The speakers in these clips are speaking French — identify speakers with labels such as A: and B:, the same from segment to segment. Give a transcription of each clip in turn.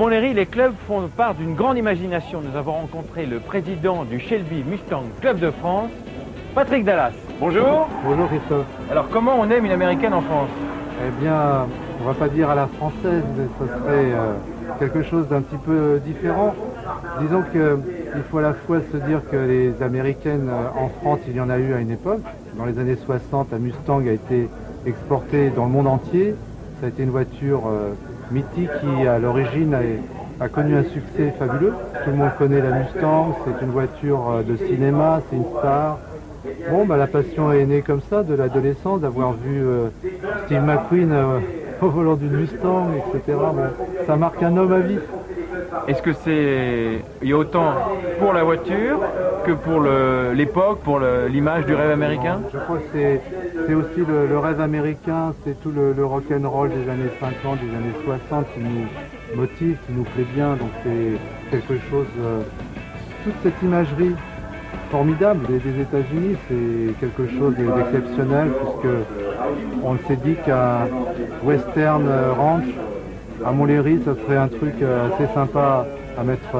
A: Montlhéry, les clubs font part d'une grande imagination. Nous avons rencontré le président du Shelby Mustang Club de France, Patrick Dallas. Bonjour.
B: Bonjour Christophe.
A: Alors comment on aime une américaine en France?
B: Eh bien, on va pas dire à la française, mais ce serait quelque chose d'un petit peu différent. Disons qu'il faut à la fois se dire que les américaines en France, il y en a eu à une époque. Dans les années 60, la Mustang a été exportée dans le monde entier. Ça a été une voiture mythique qui, à l'origine, a connu un succès fabuleux. Tout le monde connaît la Mustang, c'est une voiture de cinéma, c'est une star. Bon, la passion est née comme ça, de l'adolescence, d'avoir vu Steve McQueen au volant d'une Mustang, etc. Bon, ça marque un homme à vie.
A: Est-ce que il y a autant pour la voiture que pour l'époque, pour l'image du rêve américain?
B: Je crois que c'est aussi le rêve américain, c'est tout le rock'n'roll des années 50, des années 60 qui nous motive, qui nous plaît bien. Donc c'est quelque chose, toute cette imagerie formidable des États-Unis, c'est quelque chose d'exceptionnel, puisque on s'est dit qu'un Western Ranch à Montlhéry, ça serait un truc assez sympa à mettre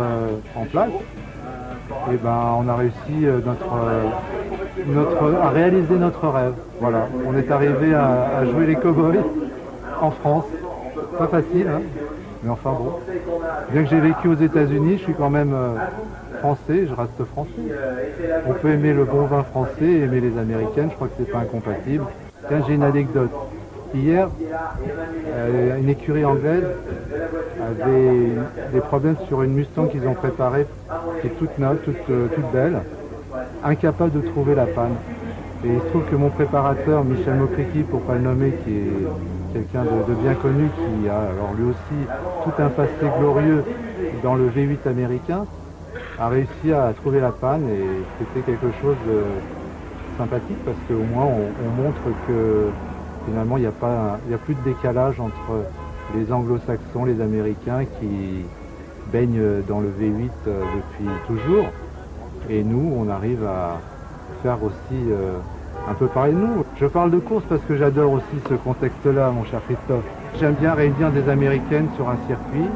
B: en place. Et on a réussi à réaliser notre rêve. Voilà, on est arrivé à jouer les cow-boys en France. Pas facile, hein, mais enfin bon. Bien que j'ai vécu aux États-Unis, je suis quand même français, je reste français. On peut aimer le bon vin français et aimer les américaines, je crois que c'est pas incompatible. Tiens, j'ai une anecdote. Hier, une écurie anglaise avait des problèmes sur une Mustang qu'ils ont préparée, qui est toute neuve, toute belle, incapable de trouver la panne. Et il se trouve que mon préparateur, Michel Mokriki, pour pas le nommer, qui est quelqu'un de bien connu, qui a alors lui aussi tout un passé glorieux dans le V8 américain, a réussi à trouver la panne, et c'était quelque chose de sympathique parce qu'au moins on montre que finalement il n'y a plus de décalage entre les anglo-saxons, les américains qui baignent dans le V8 depuis toujours, et nous on arrive à faire aussi un peu pareil de nous. Je parle de course parce que j'adore aussi ce contexte-là, mon cher Christophe. J'aime bien réunir des américaines sur un circuit,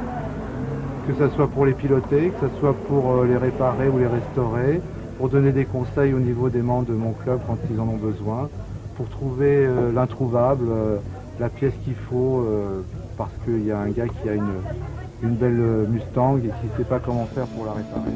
B: que ce soit pour les piloter, que ce soit pour les réparer ou les restaurer, pour donner des conseils au niveau des membres de mon club quand ils en ont besoin, pour trouver l'introuvable, la pièce qu'il faut, parce qu'il y a un gars qui a une belle Mustang et qui ne sait pas comment faire pour la réparer.